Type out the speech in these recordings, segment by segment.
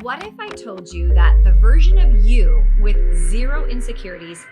What if I told you that the version of you with zero insecurities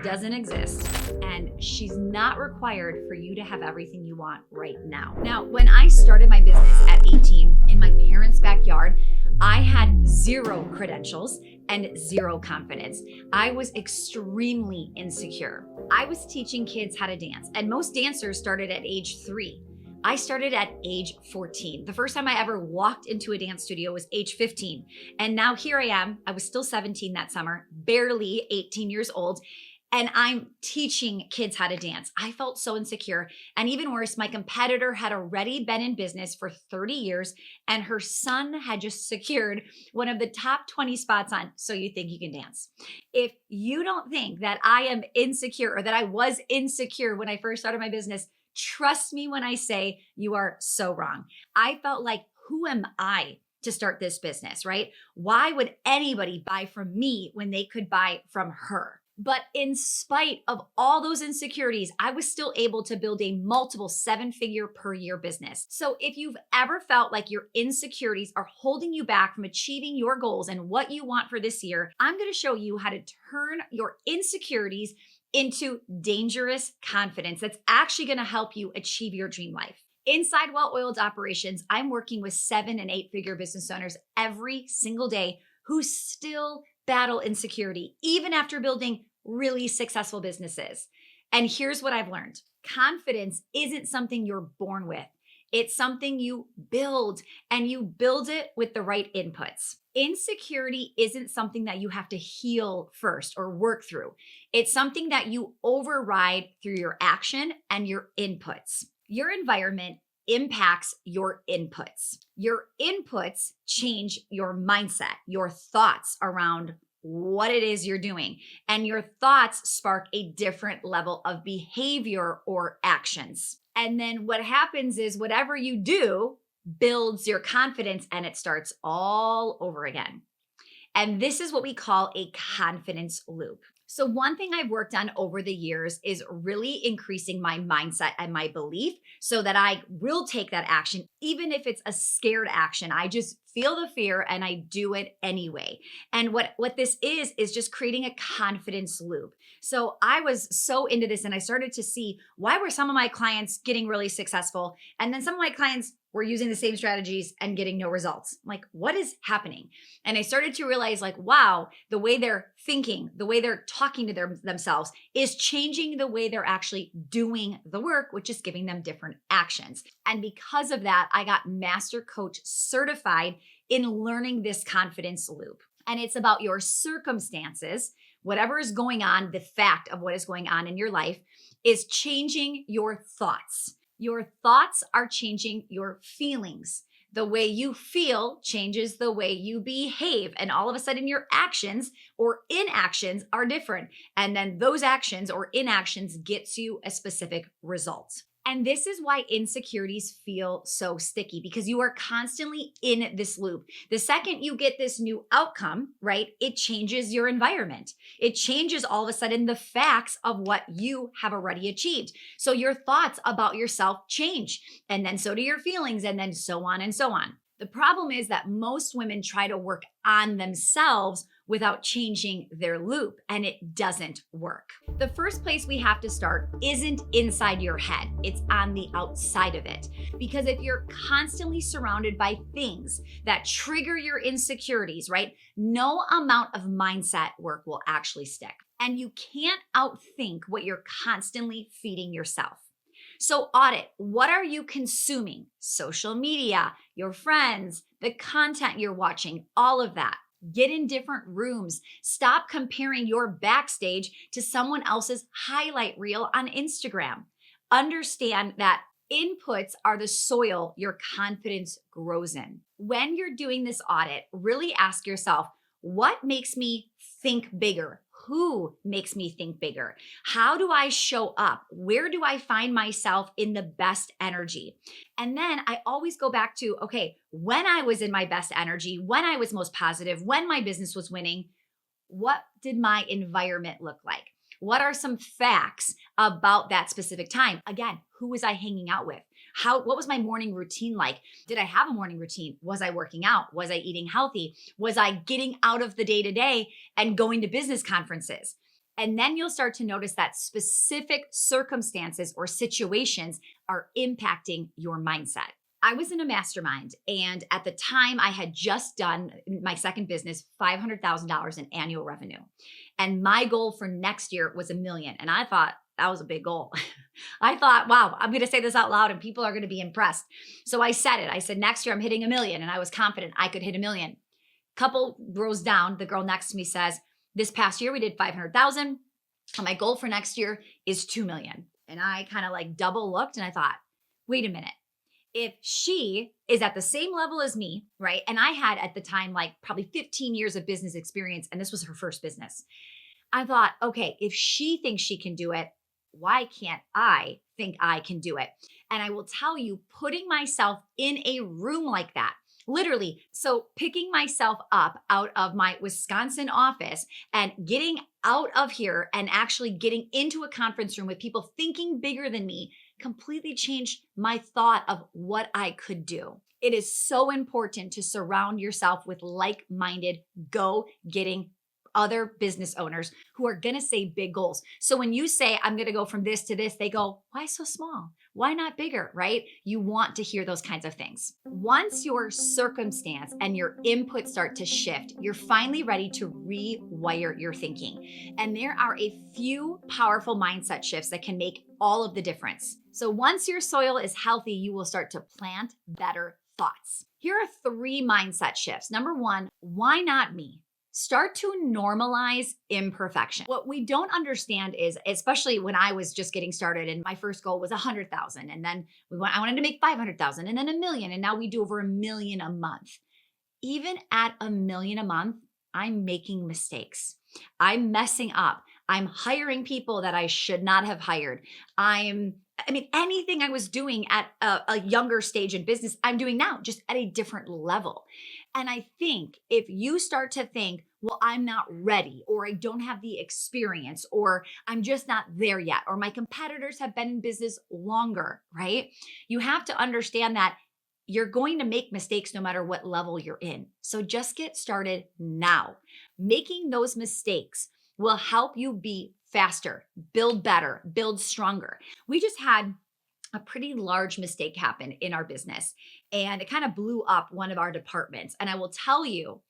doesn't exist and she's not required for you to have everything you want right now? Now, when I started my business at 18 in my parents' backyard, I had zero credentials and zero confidence. I was extremely insecure. I was teaching kids how to dance, and most dancers started at age 3. I started at age 14. The first time I ever walked into a dance studio was age 15. And now here I am. I was still 17 that summer, barely 18 years old. And I'm teaching kids how to dance. I felt so insecure. And even worse, my competitor had already been in business for 30 years and her son had just secured one of the top 20 spots on So You Think You Can Dance. If you don't think that I am insecure or that I was insecure when I first started my business, trust me when I say you are so wrong. I felt like, who am I to start this business, right? Why would anybody buy from me when they could buy from her? But in spite of all those insecurities, I was still able to build a multiple 7-figure per year business. So if you've ever felt like your insecurities are holding you back from achieving your goals and what you want for this year, I'm going to show you how to turn your insecurities into dangerous confidence that's actually going to help you achieve your dream life. Inside Well-Oiled Operations, I'm working with 7- and 8-figure business owners every single day who still battle insecurity, even after building really successful businesses. And here's what I've learned. Confidence isn't something you're born with. It's something you build, and you build it with the right inputs. Insecurity isn't something that you have to heal first or work through. It's something that you override through your action and your inputs. Your environment impacts your inputs. Your inputs change your mindset, your thoughts around what it is you're doing, and your thoughts spark a different level of behavior or actions. And then what happens is whatever you do builds your confidence and it starts all over again. And this is what we call a confidence loop. So one thing I've worked on over the years is really increasing my mindset and my belief so that I will take that action, even if it's a scared action. I just feel the fear and I do it anyway. And what this is just creating a confidence loop. So I was so into this and I started to see, why were some of my clients getting really successful? And then some of my clients were using the same strategies and getting no results. I'm like, what is happening? And I started to realize, like, wow, the way they're thinking, the way they're talking to themselves is changing the way they're actually doing the work, which is giving them different actions. And because of that, I got Master Coach certified in learning this confidence loop. And it's about your circumstances, whatever is going on, the fact of what is going on in your life is changing your thoughts. Your thoughts are changing your feelings. The way you feel changes the way you behave. And all of a sudden, your actions or inactions are different. And then those actions or inactions gets you a specific result. And this is why insecurities feel so sticky, because you are constantly in this loop. The second you get this new outcome, right, it changes your environment. It changes all of a sudden the facts of what you have already achieved. So your thoughts about yourself change, and then so do your feelings, and then so on and so on. The problem is that most women try to work on themselves without changing their loop, and it doesn't work. The first place we have to start isn't inside your head, it's on the outside of it. Because if you're constantly surrounded by things that trigger your insecurities, right, no amount of mindset work will actually stick. And you can't outthink what you're constantly feeding yourself. So audit, what are you consuming? Social media, your friends, the content you're watching, all of that. Get in different rooms. Stop comparing your backstage to someone else's highlight reel on Instagram. Understand that inputs are the soil your confidence grows in. When you're doing this audit, really ask yourself, what makes me think bigger? Who makes me think bigger? How do I show up? Where do I find myself in the best energy? And then I always go back to, okay, when I was in my best energy, when I was most positive, when my business was winning, what did my environment look like? What are some facts about that specific time? Again, who was I hanging out with? What was my morning routine like? Did I have a morning routine? Was I working out? Was I eating healthy? Was I getting out of the day to day and going to business conferences? And then you'll start to notice that specific circumstances or situations are impacting your mindset. I was in a mastermind, and at the time I had just done my second business, $500,000 in annual revenue. And my goal for next year was $1 million. And I thought that was a big goal. I thought, wow, I'm going to say this out loud and people are going to be impressed. So I said it. I said, next year I'm hitting $1 million. And I was confident I could hit $1 million. Couple rows down, the girl next to me says, this past year we did 500,000. And my goal for next year is 2 million. And I kind of like double looked and I thought, wait a minute. If she is at the same level as me, right? And I had at the time, like probably 15 years of business experience, and this was her first business. I thought, okay, if she thinks she can do it, why can't I think I can do it? And I will tell you, putting myself in a room like that, literally, so picking myself up out of my Wisconsin office and getting out of here and actually getting into a conference room with people thinking bigger than me completely changed my thought of what I could do. It is so important to surround yourself with like-minded, go-getting other business owners who are going to say big goals. So when you say, I'm going to go from this to this, they go, why so small? Why not bigger, right? You want to hear those kinds of things. Once your circumstance and your input start to shift, you're finally ready to rewire your thinking. And there are a few powerful mindset shifts that can make all of the difference. So once your soil is healthy, you will start to plant better thoughts. Here are 3 mindset shifts. Number 1, why not me? Start to normalize imperfection. What we don't understand is, especially when I was just getting started and my first goal was 100,000, and then I wanted to make 500,000 and then 1 million, and now we do over 1 million a month. Even at 1 million a month, I'm making mistakes. I'm messing up. I'm hiring people that I should not have hired. Anything I was doing at a younger stage in business, I'm doing now, just at a different level. And I think if you start to think, well, I'm not ready, or I don't have the experience, or I'm just not there yet, or my competitors have been in business longer, right? You have to understand that you're going to make mistakes no matter what level you're in. So just get started now. Making those mistakes will help you be faster, build better, build stronger. We just had a pretty large mistake happen in our business, and it kind of blew up one of our departments. And I will tell you,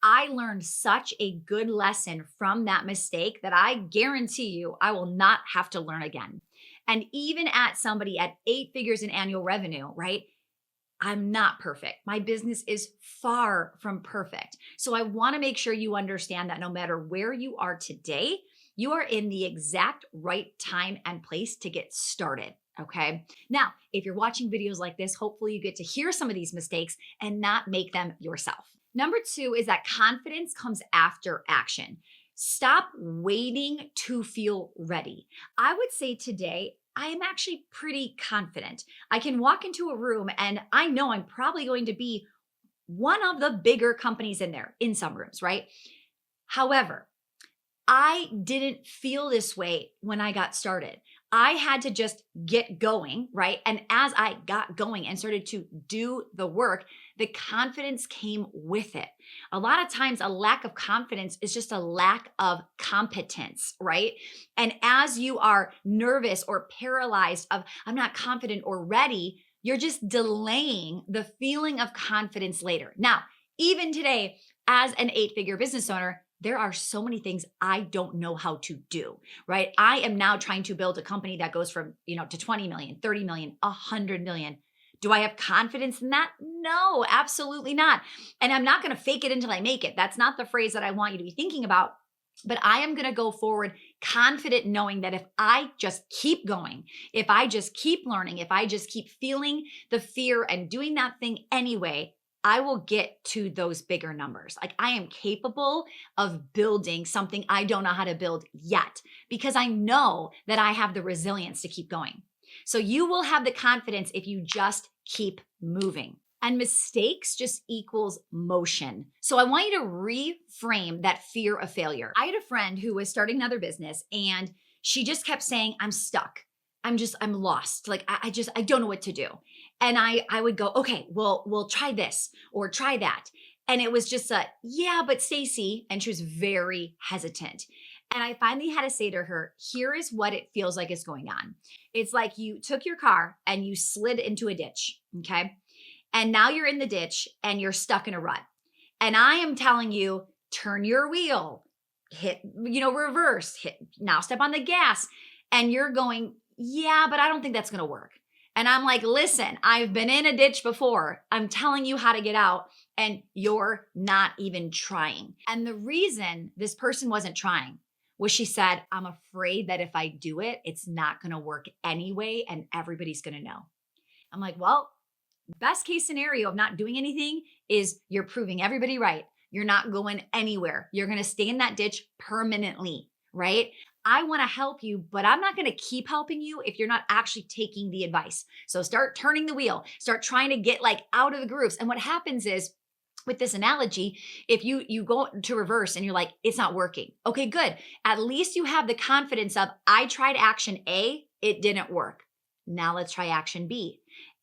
I learned such a good lesson from that mistake that I guarantee you I will not have to learn again. And even at somebody at 8 figures in annual revenue, right? I'm not perfect. My business is far from perfect. So I want to make sure you understand that no matter where you are today, you are in the exact right time and place to get started. Okay. Now, if you're watching videos like this, hopefully you get to hear some of these mistakes and not make them yourself. Number 2 is that confidence comes after action. Stop waiting to feel ready. I would say today, I am actually pretty confident. I can walk into a room and I know I'm probably going to be one of the bigger companies in there, in some rooms, right? However, I didn't feel this way when I got started. I had to just get going, right? And as I got going and started to do the work, the confidence came with it. A lot of times, a lack of confidence is just a lack of competence, right? And as you are nervous or paralyzed of, I'm not confident or ready, you're just delaying the feeling of confidence later. Now, even today, as an 8-figure business owner, there are so many things I don't know how to do, right? I am now trying to build a company that goes from, to 20 million, 30 million, 100 million. Do I have confidence in that? No, absolutely not. And I'm not going to fake it until I make it. That's not the phrase that I want you to be thinking about. But I am going to go forward confident knowing that if I just keep going, if I just keep learning, if I just keep feeling the fear and doing that thing anyway, I will get to those bigger numbers. Like I am capable of building something I don't know how to build yet because I know that I have the resilience to keep going. So you will have the confidence if you just keep moving. And mistakes just equals motion. So I want you to reframe that fear of failure. I had a friend who was starting another business and she just kept saying, I'm stuck. I'm lost. Like, I don't know what to do. And I would go, okay, well, we'll try this or try that. And it was just yeah, but Stacy, and she was very hesitant. And I finally had to say to her, here is what it feels like is going on. It's like you took your car and you slid into a ditch. Okay. And now you're in the ditch and you're stuck in a rut. And I am telling you, turn your wheel, hit, reverse, hit, now step on the gas. And you're going, yeah, but I don't think that's going to work. And I'm like, listen, I've been in a ditch before. I'm telling you how to get out, and you're not even trying. And the reason this person wasn't trying was she said, I'm afraid that if I do it, it's not going to work anyway, and everybody's going to know. I'm like, well, best case scenario of not doing anything is you're proving everybody right. You're not going anywhere. You're going to stay in that ditch permanently, right? I want to help you, but I'm not going to keep helping you if you're not actually taking the advice. So start turning the wheel, start trying to get like out of the grooves. And what happens is, with this analogy, if you go to reverse and you're like, it's not working. Okay, good. At least you have the confidence of, I tried action A, it didn't work. Now let's try action B.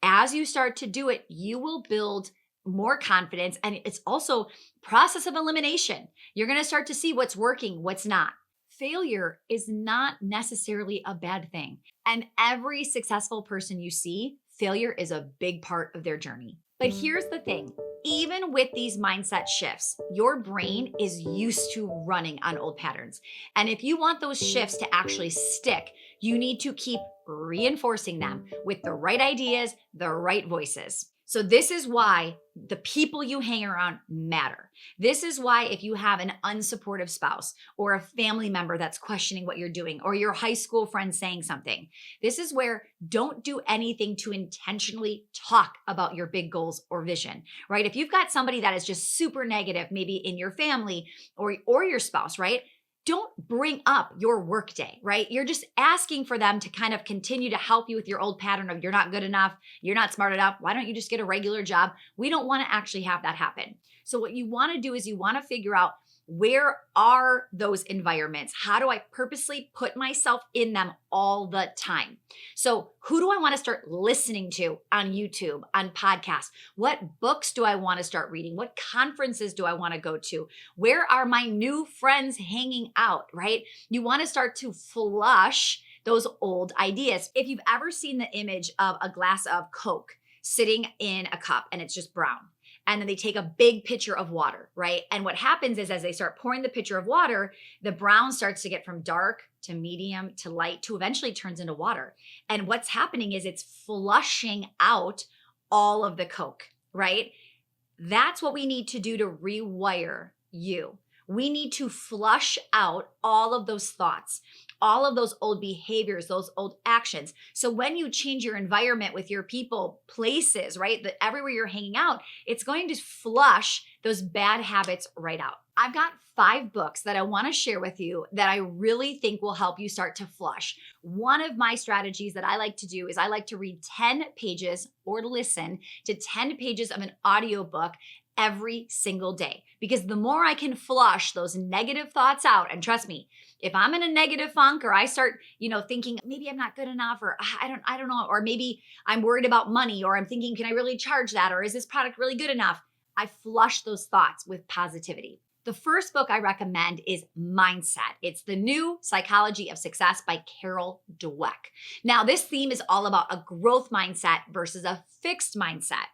As you start to do it, you will build more confidence. And it's also process of elimination. You're going to start to see what's working, what's not. Failure is not necessarily a bad thing. And every successful person you see, failure is a big part of their journey. But here's the thing, even with these mindset shifts, your brain is used to running on old patterns. And if you want those shifts to actually stick, you need to keep reinforcing them with the right ideas, the right voices. So this is why the people you hang around matter. This is why if you have an unsupportive spouse or a family member that's questioning what you're doing, or your high school friend saying something, this is where don't do anything to intentionally talk about your big goals or vision, right? If you've got somebody that is just super negative, maybe in your family or your spouse, right? Don't bring up your workday, right? You're just asking for them to kind of continue to help you with your old pattern of you're not good enough, you're not smart enough. Why don't you just get a regular job? We don't want to actually have that happen. So what you want to do is you want to figure out, where are those environments? How do I purposely put myself in them all the time? So who do I want to start listening to on YouTube, on podcasts? What books do I want to start reading? What conferences do I want to go to? Where are my new friends hanging out, right? You want to start to flush those old ideas. If you've ever seen the image of a glass of Coke sitting in a cup and it's just brown, and then they take a big pitcher of water, right? And what happens is, as they start pouring the pitcher of water, the brown starts to get from dark to medium to light to eventually turns into water. And what's happening is it's flushing out all of the Coke, right? That's what we need to do to rewire you. We need to flush out all of those thoughts, all of those old behaviors, those old actions. So when you change your environment with your people, places, right, that everywhere you're hanging out, it's going to flush those bad habits right out. I've got 5 books that I want to share with you that I really think will help you start to flush. One of my strategies that I like to do is I like to read 10 pages or listen to 10 pages of an audiobook every single day, because the more I can flush those negative thoughts out, and trust me, if I'm in a negative funk or I start, thinking maybe I'm not good enough, or I don't know, or maybe I'm worried about money, or I'm thinking, can I really charge that? Or is this product really good enough? I flush those thoughts with positivity. The first book I recommend is Mindset. It's The New Psychology of Success by Carol Dweck. Now, this theme is all about a growth mindset versus a fixed mindset,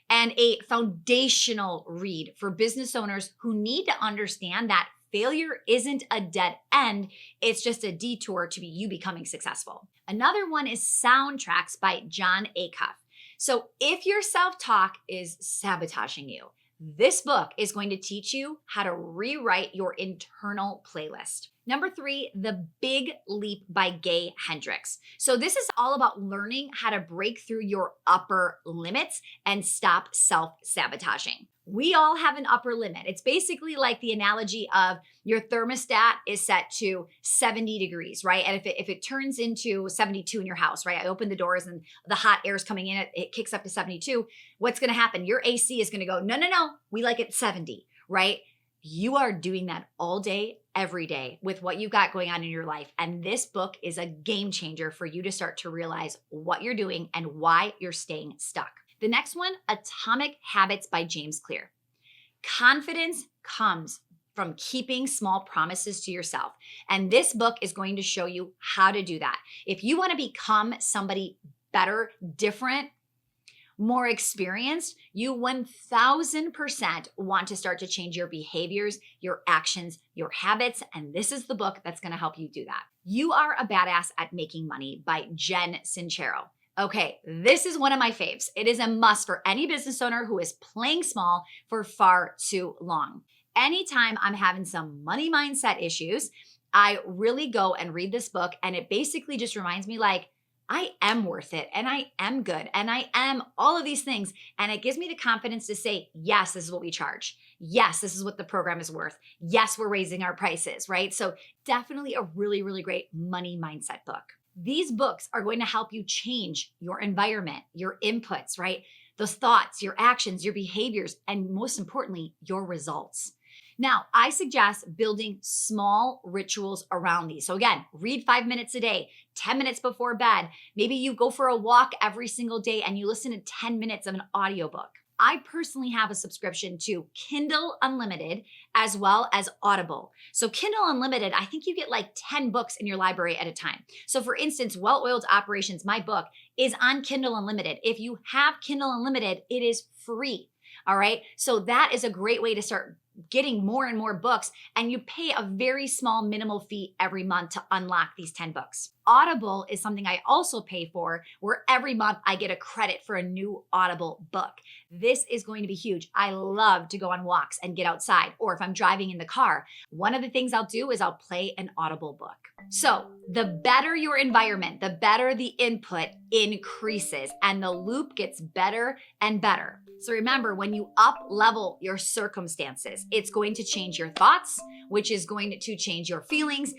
and a foundational read for business owners who need to understand that failure isn't a dead end. It's just a detour to you becoming successful. Another one is Soundtracks by John Acuff. So if your self-talk is sabotaging you, this book is going to teach you how to rewrite your internal playlist. Number 3, The Big Leap by Gay Hendricks. So this is all about learning how to break through your upper limits and stop self-sabotaging. We all have an upper limit. It's basically like the analogy of your thermostat is set to 70 degrees, right? And if it turns into 72 in your house, right? I open the doors and the hot air is coming in, it kicks up to 72. What's going to happen? Your AC is going to go, no, we like it 70, right? You are doing that all day, every day with what you've got going on in your life. And this book is a game changer for you to start to realize what you're doing and why you're staying stuck. The next one, Atomic Habits by James Clear. Confidence comes from keeping small promises to yourself. And this book is going to show you how to do that. If you want to become somebody better, different, more experienced, you 1000% want to start to change your behaviors, your actions, your habits. And this is the book that's going to help you do that. You Are a Badass at Making Money by Jen Sincero. Okay, this is one of my faves. It is a must for any business owner who is playing small for far too long. Anytime I'm having some money mindset issues, I really go and read this book, and it basically just reminds me like, I am worth it, and I am good, and I am all of these things. And it gives me the confidence to say, yes, this is what we charge. Yes, this is what the program is worth. Yes, we're raising our prices, right? So definitely a really, really great money mindset book. These books are going to help you change your environment, your inputs, right? Those thoughts, your actions, your behaviors, and most importantly, your results. Now, I suggest building small rituals around these. So again, read 5 minutes a day, 10 minutes before bed. Maybe you go for a walk every single day and you listen to 10 minutes of an audiobook. I personally have a subscription to Kindle Unlimited as well as Audible. So Kindle Unlimited, I think you get like 10 books in your library at a time. So for instance, Well-Oiled Operations, my book, is on Kindle Unlimited. If you have Kindle Unlimited, it is free. All right. So that is a great way to start getting more and more books, and you pay a very small minimal fee every month to unlock these 10 books. Audible is something I also pay for, where every month I get a credit for a new Audible book. This is going to be huge. I love to go on walks and get outside, or if I'm driving in the car, one of the things I'll do is I'll play an Audible book. So the better your environment, the better the input increases, and the loop gets better and better. So remember, when you up level your circumstances, it's going to change your thoughts, which is going to change your feelings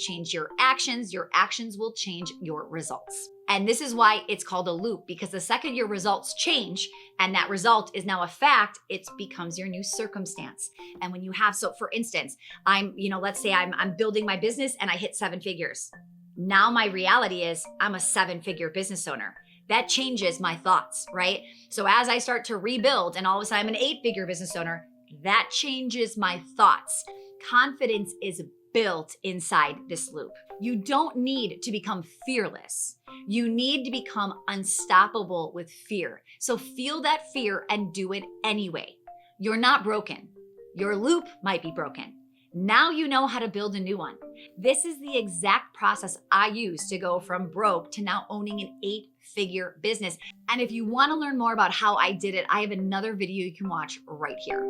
change your actions will change your results. And this is why it's called a loop, because the second your results change and that result is now a fact, it becomes your new circumstance. And when you have, so for instance, let's say I'm building my business and I hit 7 figures. Now my reality is I'm a 7-figure business owner. That changes my thoughts, right? So as I start to rebuild and all of a sudden I'm an 8-figure business owner, that changes my thoughts. Confidence is built inside this loop. You don't need to become fearless. You need to become unstoppable with fear. So feel that fear and do it anyway. You're not broken. Your loop might be broken. Now you know how to build a new one. This is the exact process I use to go from broke to now owning an 8-figure business. And if you want to learn more about how I did it, I have another video you can watch right here.